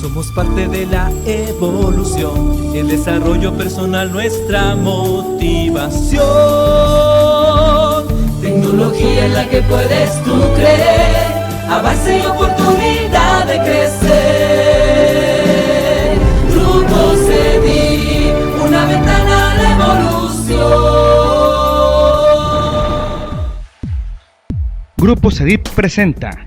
Somos parte de la evolución, el desarrollo personal, nuestra motivación. Tecnología en la que puedes tú creer, avance y oportunidad de crecer. Grupo CEDIP, una ventana a la evolución. Grupo CEDIP presenta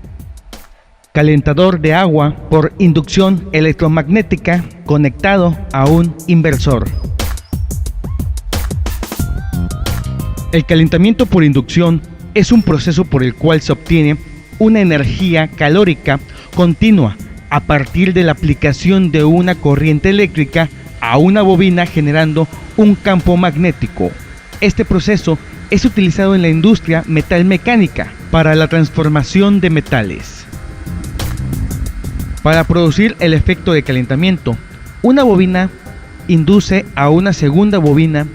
calentador de agua por inducción electromagnética conectado a un inversor. El calentamiento por inducción es un proceso por el cual se obtiene una energía calórica continua a partir de la aplicación de una corriente eléctrica a una bobina, generando un campo magnético. Este proceso es utilizado en la industria metalmecánica para la transformación de metales. Para producir el efecto de calentamiento, una bobina induce a una segunda bobina,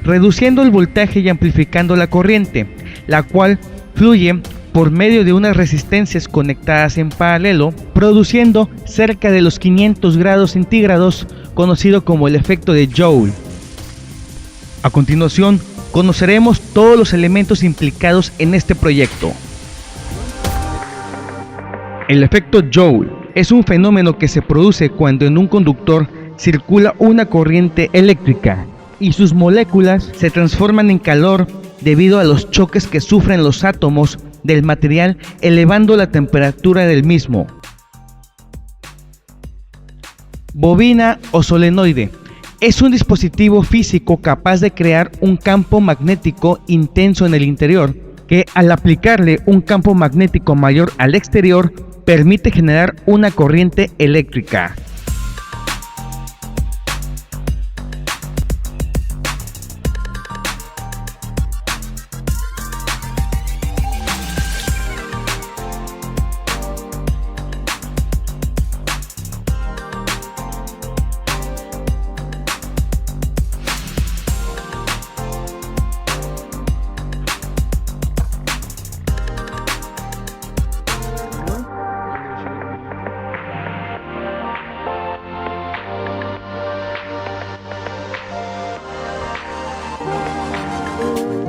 reduciendo el voltaje y amplificando la corriente, la cual fluye por medio de unas resistencias conectadas en paralelo, produciendo cerca de los 500 grados centígrados, conocido como el efecto de Joule. A continuación, conoceremos todos los elementos implicados en este proyecto. El efecto Joule es un fenómeno que se produce cuando en un conductor circula una corriente eléctrica y sus moléculas se transforman en calor debido a los choques que sufren los átomos del material, elevando la temperatura del mismo. Bobina o solenoide es un dispositivo físico capaz de crear un campo magnético intenso en el interior, que al aplicarle un campo magnético mayor al exterior, permite generar una corriente eléctrica.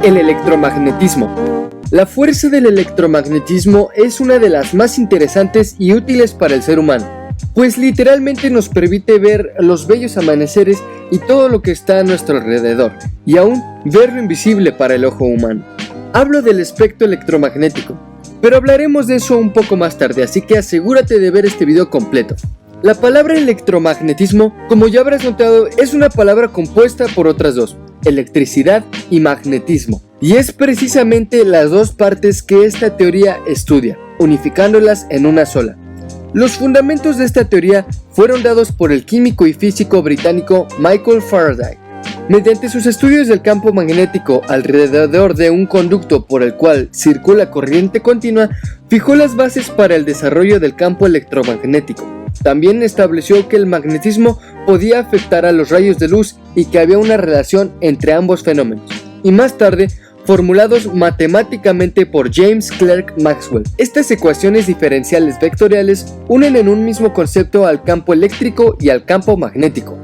El electromagnetismo. La fuerza del electromagnetismo es una de las más interesantes y útiles para el ser humano, pues literalmente nos permite ver los bellos amaneceres y todo lo que está a nuestro alrededor, y aún ver lo invisible para el ojo humano. Hablo del espectro electromagnético, pero hablaremos de eso un poco más tarde, así que asegúrate de ver este video completo. La palabra electromagnetismo, como ya habrás notado, es una palabra compuesta por otras dos: electricidad y magnetismo, y es precisamente las dos partes que esta teoría estudia, unificándolas en una sola. Los fundamentos de esta teoría fueron dados por el químico y físico británico Michael Faraday. Mediante sus estudios del campo magnético alrededor de un conducto por el cual circula corriente continua, fijó las bases para el desarrollo del campo electromagnético. También estableció que el magnetismo podía afectar a los rayos de luz y que había una relación entre ambos fenómenos, y más tarde formulados matemáticamente por James Clerk Maxwell. Estas ecuaciones diferenciales vectoriales unen en un mismo concepto al campo eléctrico y al campo magnético.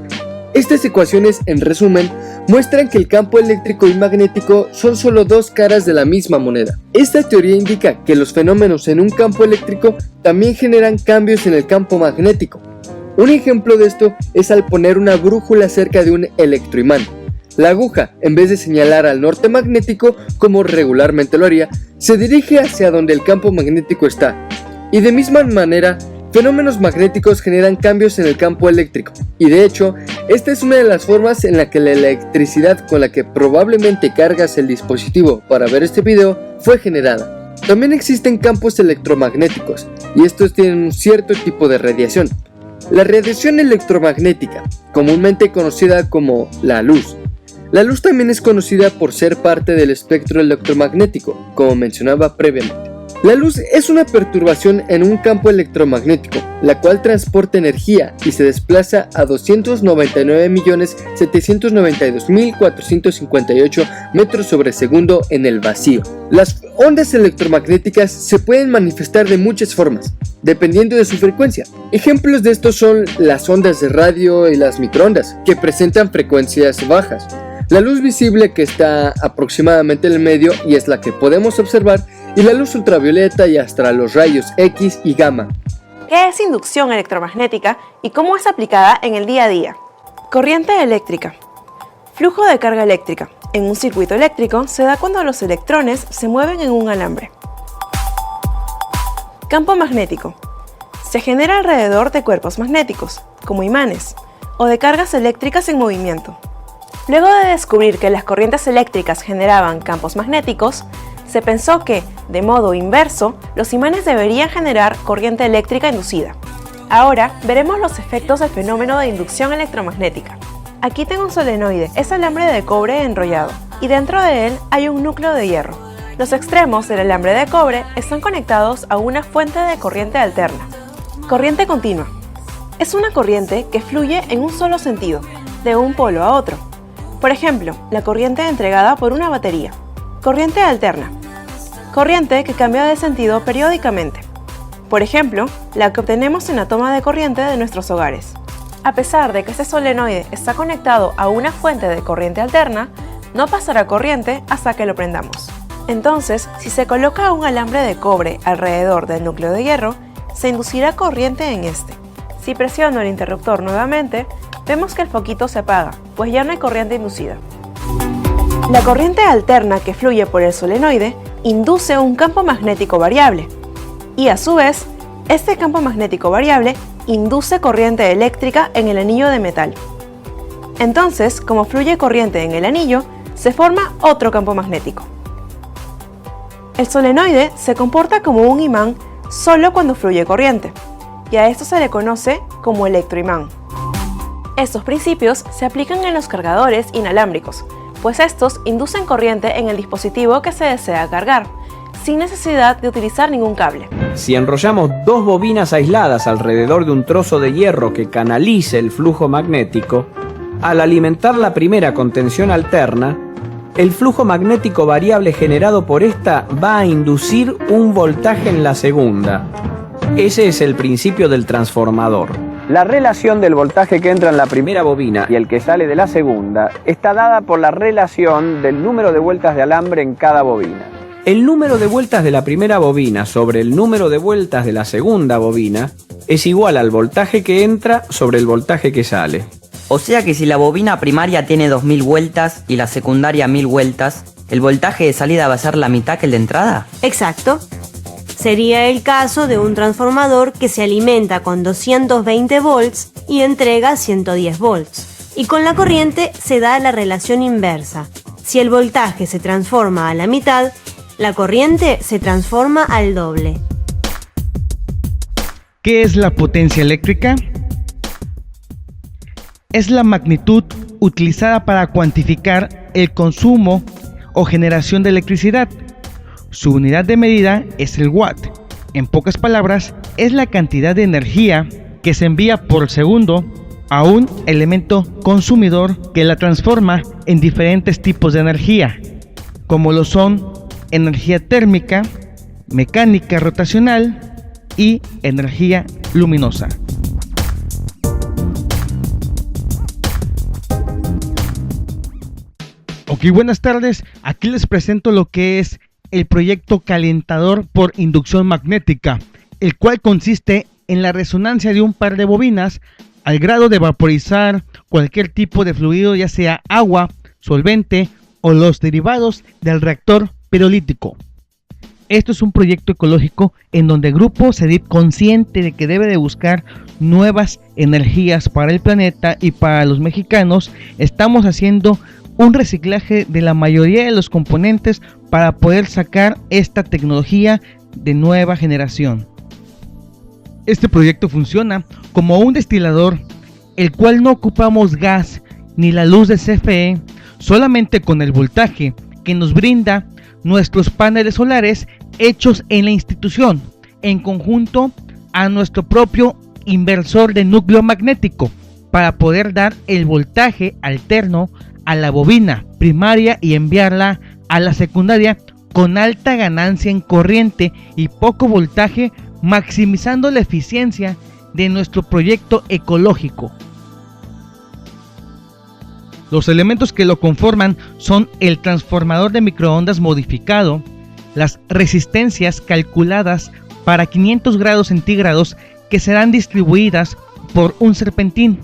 Estas ecuaciones, en resumen, muestran que el campo eléctrico y magnético son solo dos caras de la misma moneda. Esta teoría indica que los fenómenos en un campo eléctrico también generan cambios en el campo magnético. Un ejemplo de esto es al poner una brújula cerca de un electroimán. La aguja, en vez de señalar al norte magnético, como regularmente lo haría, se dirige hacia donde el campo magnético está. Y de misma manera, fenómenos magnéticos generan cambios en el campo eléctrico, y de hecho, esta es una de las formas en la que la electricidad con la que probablemente cargas el dispositivo para ver este video fue generada. También existen campos electromagnéticos, y estos tienen un cierto tipo de radiación. La radiación electromagnética, comúnmente conocida como la luz. La luz también es conocida por ser parte del espectro electromagnético, como mencionaba previamente. La luz es una perturbación en un campo electromagnético, la cual transporta energía y se desplaza a 299.792.458 metros sobre segundo en el vacío. Las ondas electromagnéticas se pueden manifestar de muchas formas. dependiendo de su frecuencia. Ejemplos de estos son las ondas de radio y las microondas, que presentan frecuencias bajas. La luz visible, que está aproximadamente en el medio y es la que podemos observar, y la luz ultravioleta y hasta los rayos X y gamma. ¿Qué es inducción electromagnética y cómo es aplicada en el día a día? Corriente eléctrica. Flujo de carga eléctrica. En un circuito eléctrico se da cuando los electrones se mueven en un alambre. Campo magnético. Se genera alrededor de cuerpos magnéticos, como imanes, o de cargas eléctricas en movimiento. Luego de descubrir que las corrientes eléctricas generaban campos magnéticos, se pensó que, de modo inverso, los imanes deberían generar corriente eléctrica inducida. Ahora veremos los efectos del fenómeno de inducción electromagnética. Aquí tengo un solenoide, es alambre de cobre enrollado, y dentro de él hay un núcleo de hierro. Los extremos del alambre de cobre están conectados a una fuente de corriente alterna. Corriente continua. Es una corriente que fluye en un solo sentido, de un polo a otro. Por ejemplo, la corriente entregada por una batería. Corriente alterna. Corriente que cambia de sentido periódicamente. Por ejemplo, la que obtenemos en la toma de corriente de nuestros hogares. A pesar de que este solenoide está conectado a una fuente de corriente alterna, no pasará corriente hasta que lo prendamos. Entonces, si se coloca un alambre de cobre alrededor del núcleo de hierro, se inducirá corriente en este. Si presiono el interruptor nuevamente, vemos que el foquito se apaga, pues ya no hay corriente inducida. La corriente alterna que fluye por el solenoide induce un campo magnético variable, y a su vez, este campo magnético variable induce corriente eléctrica en el anillo de metal. Entonces, como fluye corriente en el anillo, se forma otro campo magnético. El solenoide se comporta como un imán solo cuando fluye corriente, y a esto se le conoce como electroimán. Estos principios se aplican en los cargadores inalámbricos, pues estos inducen corriente en el dispositivo que se desea cargar, sin necesidad de utilizar ningún cable. Si enrollamos dos bobinas aisladas alrededor de un trozo de hierro que canalice el flujo magnético, al alimentar la primera con tensión alterna, el flujo magnético variable generado por esta va a inducir un voltaje en la segunda. Ese es el principio del transformador. La relación del voltaje que entra en la primera bobina y el que sale de la segunda está dada por la relación del número de vueltas de alambre en cada bobina. El número de vueltas de la primera bobina sobre el número de vueltas de la segunda bobina es igual al voltaje que entra sobre el voltaje que sale. O sea que si la bobina primaria tiene 2000 vueltas y la secundaria 1000 vueltas, ¿el voltaje de salida va a ser la mitad que el de entrada? Exacto. Sería el caso de un transformador que se alimenta con 220 volts y entrega 110 volts. Y con la corriente se da la relación inversa. Si el voltaje se transforma a la mitad, la corriente se transforma al doble. ¿Qué es la potencia eléctrica? Es la magnitud utilizada para cuantificar el consumo o generación de electricidad. Su unidad de medida es el watt. En pocas palabras, es la cantidad de energía que se envía por segundo a un elemento consumidor que la transforma en diferentes tipos de energía, como lo son energía térmica, mecánica rotacional y energía luminosa. Ok, buenas tardes. Aquí les presento lo que es el proyecto calentador por inducción magnética, el cual consiste en la resonancia de un par de bobinas al grado de vaporizar cualquier tipo de fluido, ya sea agua, solvente o los derivados del reactor pirolítico. Esto es un proyecto ecológico en donde Grupo CEDIP, consciente de que debe de buscar nuevas energías para el planeta y para los mexicanos, estamos haciendo un reciclaje de la mayoría de los componentes para poder sacar esta tecnología de nueva generación. Este proyecto funciona como un destilador, el cual no ocupamos gas ni la luz de CFE, solamente con el voltaje que nos brinda nuestros paneles solares hechos en la institución, en conjunto a nuestro propio inversor de núcleo magnético, para poder dar el voltaje alterno a la bobina primaria y enviarla a la secundaria con alta ganancia en corriente y poco voltaje maximizando la eficiencia de nuestro proyecto ecológico. Los elementos que lo conforman son el transformador de microondas modificado, las resistencias calculadas para 500 grados centígrados que serán distribuidas por un serpentín,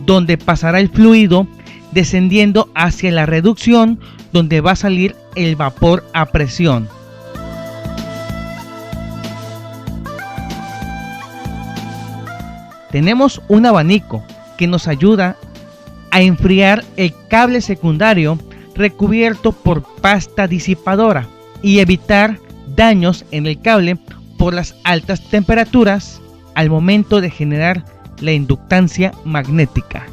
donde pasará el fluido descendiendo hacia la reducción, donde va a salir el vapor a presión. Tenemos un abanico que nos ayuda a enfriar el cable secundario recubierto por pasta disipadora y evitar daños en el cable por las altas temperaturas al momento de generar la inductancia magnética.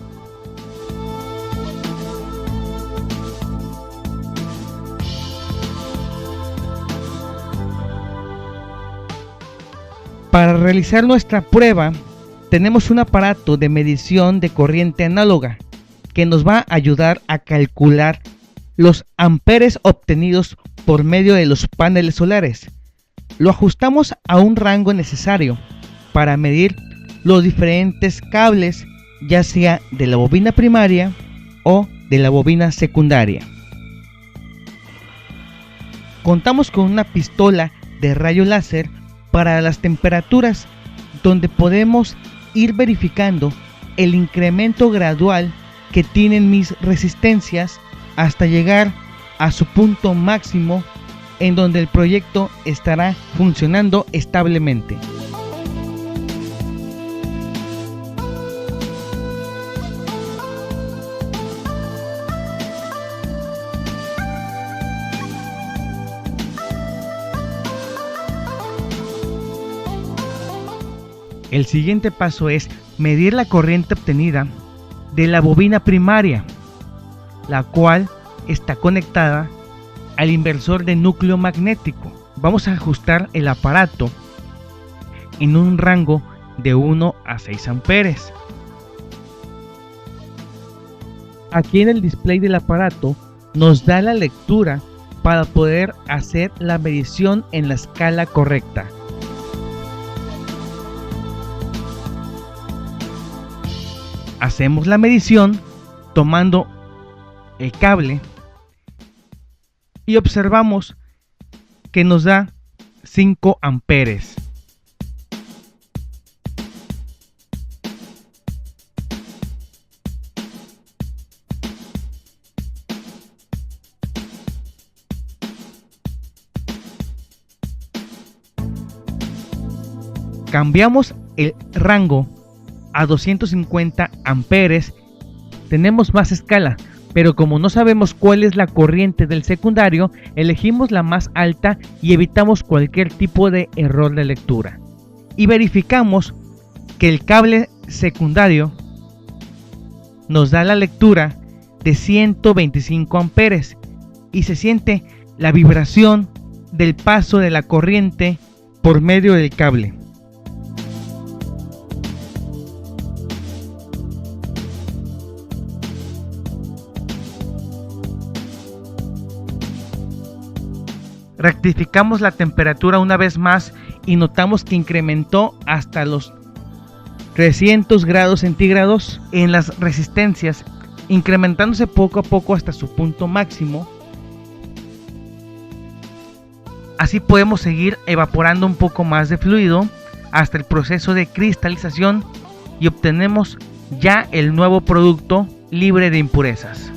Para realizar nuestra prueba, tenemos un aparato de medición de corriente análoga que nos va a ayudar a calcular los amperes obtenidos por medio de los paneles solares. Lo ajustamos a un rango necesario para medir los diferentes cables, ya sea de la bobina primaria o de la bobina secundaria. Contamos con una pistola de rayo láser para las temperaturas, donde podemos ir verificando el incremento gradual que tienen mis resistencias hasta llegar a su punto máximo, en donde el proyecto estará funcionando establemente. El siguiente paso es medir la corriente obtenida de la bobina primaria, la cual está conectada al inversor de núcleo magnético. Vamos a ajustar el aparato en un rango de 1 a 6 amperes. Aquí en el display del aparato nos da la lectura para poder hacer la medición en la escala correcta. Hacemos la medición tomando el cable y observamos que nos da 5 amperes. Cambiamos el rango a 250 amperes. Tenemos más escala, pero como no sabemos cuál es la corriente del secundario, elegimos la más alta y evitamos cualquier tipo de error de lectura. Y verificamos que el cable secundario nos da la lectura de 125 amperes y se siente la vibración del paso de la corriente por medio del cable. Rectificamos la temperatura una vez más y notamos que incrementó hasta los 300 grados centígrados en las resistencias, incrementándose poco a poco hasta su punto máximo. Así podemos seguir evaporando un poco más de fluido hasta el proceso de cristalización y obtenemos ya el nuevo producto libre de impurezas.